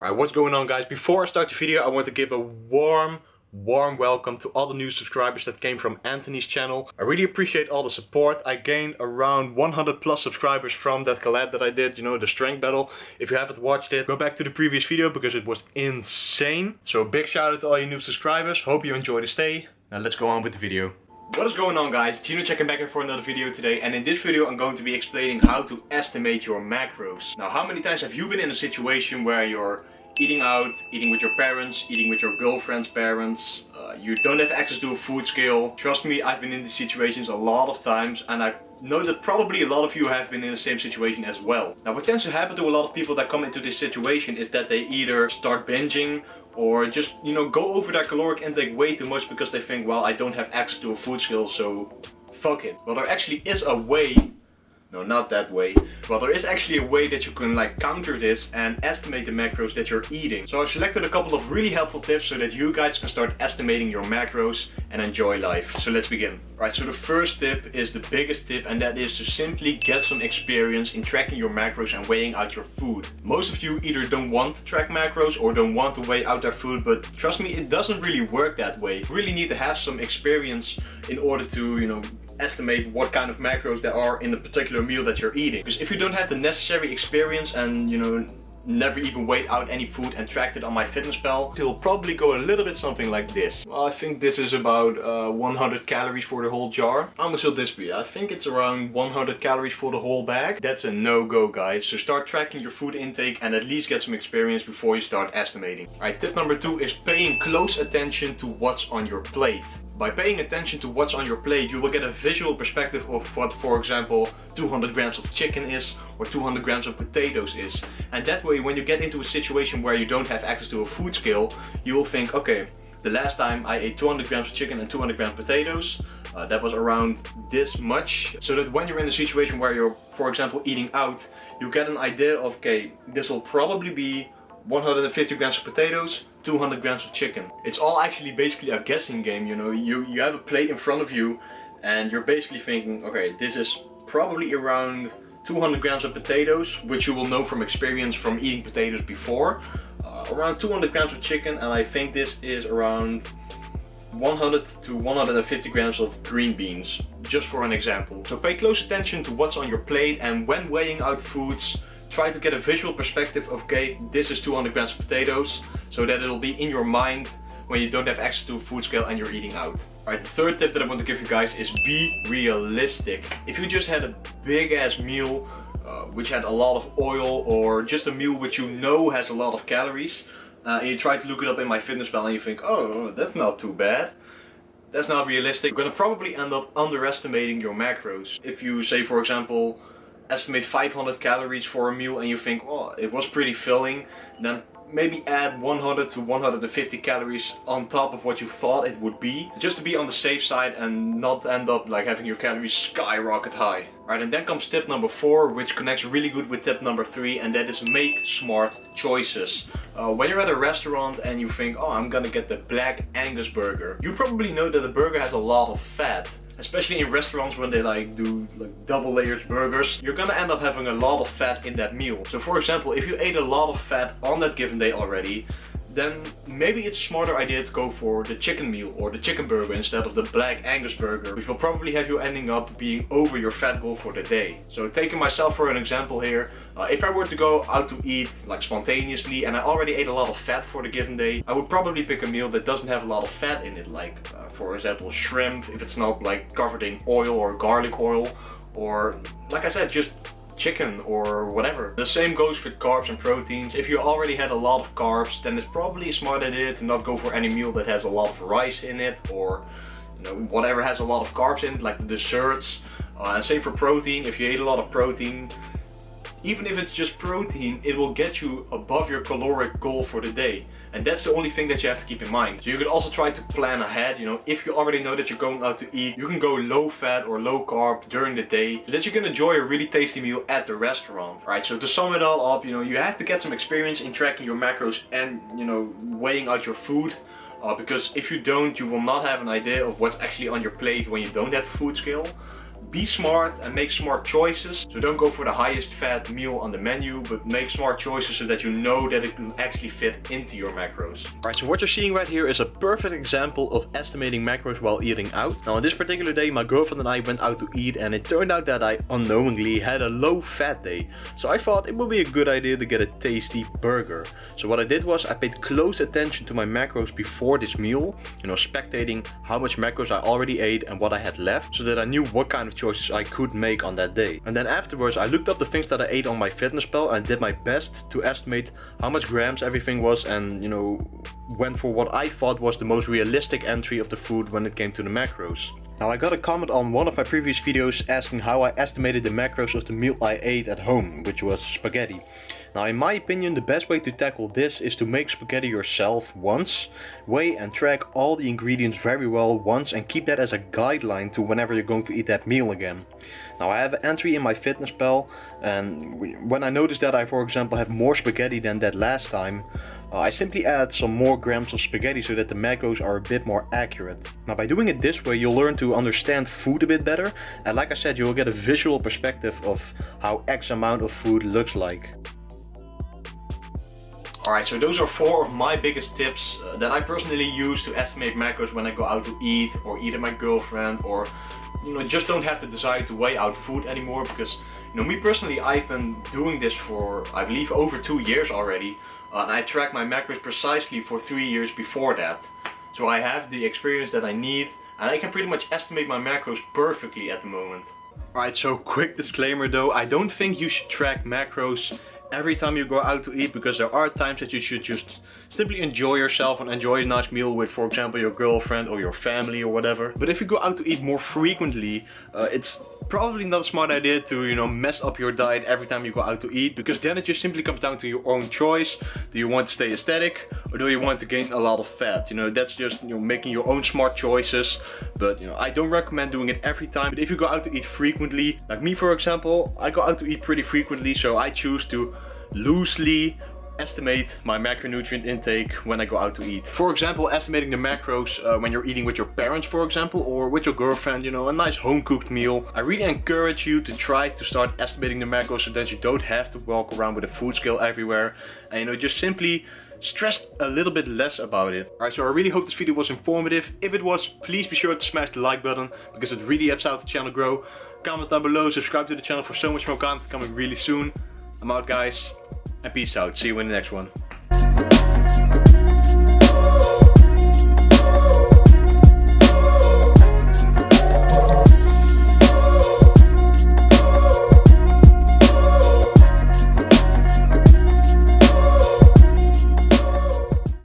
Alright, what's going on guys? Before I start the video, I want to give a warm welcome to all the new subscribers that came from Anthony's channel. I really appreciate all the support. I gained around 100 plus subscribers from that collab that I did, you know, the strength battle. If you haven't watched it, go back to the previous video because it was insane. So a big shout out to all you new subscribers. Hope you enjoy the stay. Now let's go on with the video. What is going on guys? Gino checking back in for another video today, and in this video I'm going to be explaining how to estimate your macros. Now, how many times have you been in a situation where you're eating out, eating with your parents, eating with your girlfriend's parents, you don't have access to a food scale? Trust me, I've been in these situations a lot of times, and I know that probably a lot of you have been in the same situation as well. Now, what tends to happen to a lot of people that come into this situation is that they either start binging or just, you know, go over their caloric intake way too much because they think, well, I don't have access to a food scale, so fuck it. Well, there actually is a way. No, not that way. Well, there is actually a way that you can like counter this and estimate the macros that you're eating. So I've selected a couple of really helpful tips so that you guys can start estimating your macros and enjoy life. So let's begin. Right, so the first tip is the biggest tip, and that is to simply get some experience in tracking your macros and weighing out your food. Most of you either don't want to track macros or don't want to weigh out their food, but trust me, it doesn't really work that way. You really need to have some experience in order to, you know, estimate what kind of macros there are in a particular meal that you're eating. Because if you don't have the necessary experience and, you know, never even weighed out any food and tracked it on MyFitnessPal, it'll probably go a little bit something like this. Well, I think this is about 100 calories for the whole jar. How much will this be? I think it's around 100 calories for the whole bag. That's a no-go, guys. So start tracking your food intake and at least get some experience before you start estimating. Alright, tip number 2 is paying close attention to what's on your plate. By paying attention to what's on your plate, you will get a visual perspective of what, for example, 200 grams of chicken is or 200 grams of potatoes is. And that way, when you get into a situation where you don't have access to a food scale, you will think, okay, the last time I ate 200 grams of chicken and 200 grams of potatoes, that was around this much. So that when you're in a situation where you're, for example, eating out, you get an idea of, okay, this will probably be 150 grams of potatoes, 200 grams of chicken. It's all actually basically a guessing game, you know. You have a plate in front of you and you're basically thinking, okay, this is probably around 200 grams of potatoes, which you will know from experience from eating potatoes before. Around 200 grams of chicken, and I think this is around 100 to 150 grams of green beans, just for an example. So pay close attention to what's on your plate, and when weighing out foods, try to get a visual perspective of, okay, this is 200 grams of potatoes, so that it'll be in your mind when you don't have access to a food scale and you're eating out. Alright, the third tip that I want to give you guys is be realistic. If you just had a big ass meal which had a lot of oil, or just a meal which you know has a lot of calories, and you try to look it up in MyFitnessPal and you think, oh, that's not too bad. That's not realistic. You're gonna probably end up underestimating your macros. If you say, for example, estimate 500 calories for a meal and you think, oh, it was pretty filling, then maybe add 100 to 150 calories on top of what you thought it would be, just to be on the safe side and not end up like having your calories skyrocket high. Right, and then comes tip number 4, which connects really good with tip number 3, and that is make smart choices. When you're at a restaurant and you think, oh, I'm gonna get the Black Angus burger, you probably know that the burger has a lot of fat. Especially in restaurants when they do double layered burgers, you're gonna end up having a lot of fat in that meal. So for example, if you ate a lot of fat on that given day already, then maybe it's a smarter idea to go for the chicken meal or the chicken burger instead of the Black Angus burger, which will probably have you ending up being over your fat goal for the day. So taking myself for an example here, if I were to go out to eat like spontaneously and I already ate a lot of fat for the given day, I would probably pick a meal that doesn't have a lot of fat in it, like for example shrimp, if it's not like covered in oil or garlic oil, or like I said, just chicken or whatever. The same goes with carbs and proteins. If you already had a lot of carbs, then it's probably a smart idea to not go for any meal that has a lot of rice in it, or, you know, whatever has a lot of carbs in it, like the desserts. And same for protein. If you ate a lot of protein, even if it's just protein, it will get you above your caloric goal for the day. And that's the only thing that you have to keep in mind. So you could also try to plan ahead, you know, if you already know that you're going out to eat, you can go low fat or low carb during the day so that you can enjoy a really tasty meal at the restaurant. Right, so to sum it all up, you know, you have to get some experience in tracking your macros and, you know, weighing out your food. Because if you don't, you will not have an idea of what's actually on your plate when you don't have a food scale. be smart and make smart choices. So don't go for the highest fat meal on the menu, but make smart choices so that you know that it can actually fit into your macros. Alright, so what you're seeing right here is a perfect example of estimating macros while eating out. Now on this particular day, my girlfriend and I went out to eat, and it turned out that I unknowingly had a low fat day. So I thought it would be a good idea to get a tasty burger. So what I did was I paid close attention to my macros before this meal, spectating how much macros I already ate and what I had left, so that I knew what kind of choices I could make on that day. And then afterwards I looked up the things that I ate on my MyFitnessPal and did my best to estimate how much grams everything was, and went for what I thought was the most realistic entry of the food when it came to the macros. Now I got a comment on one of my previous videos asking how I estimated the macros of the meal I ate at home, which was spaghetti. Now in my opinion, the best way to tackle this is to make spaghetti yourself once, weigh and track all the ingredients very well once, and keep that as a guideline to whenever you're going to eat that meal again. Now I have an entry in my MyFitnessPal, and when I notice that I, for example, have more spaghetti than that last time, I simply add some more grams of spaghetti so that the macros are a bit more accurate. Now by doing it this way, you'll learn to understand food a bit better, and like I said, you'll get a visual perspective of how X amount of food looks like. Alright, so those are 4 of my biggest tips that I personally use to estimate macros when I go out to eat or eat at my girlfriend, or just don't have the desire to weigh out food anymore, because me personally, I've been doing this for I believe over 2 years already. And I track my macros precisely for 3 years before that. So I have the experience that I need, and I can pretty much estimate my macros perfectly at the moment. Alright, so quick disclaimer though, I don't think you should track macros every time you go out to eat, because there are times that you should just simply enjoy yourself and enjoy a nice meal with, for example, your girlfriend or your family or whatever. But if you go out to eat more frequently, it's probably not a smart idea to mess up your diet every time you go out to eat, because then it just simply comes down to your own choice. Do you want to stay aesthetic, or do you want to gain a lot of fat? That's just making your own smart choices. But I don't recommend doing it every time. But if you go out to eat frequently, like me for example, I go out to eat pretty frequently, so I choose to loosely estimate my macronutrient intake when I go out to eat. For example, estimating the macros when you're eating with your parents, for example, or with your girlfriend, a nice home cooked meal. I really encourage you to try to start estimating the macros so that you don't have to walk around with a food scale everywhere, and just simply stress a little bit less about it. Alright, so I really hope this video was informative. If it was, please be sure to smash the like button, because it really helps out the channel grow. Comment down below, subscribe to the channel for so much more content coming really soon. I'm out, guys, and peace out. See you in the next one.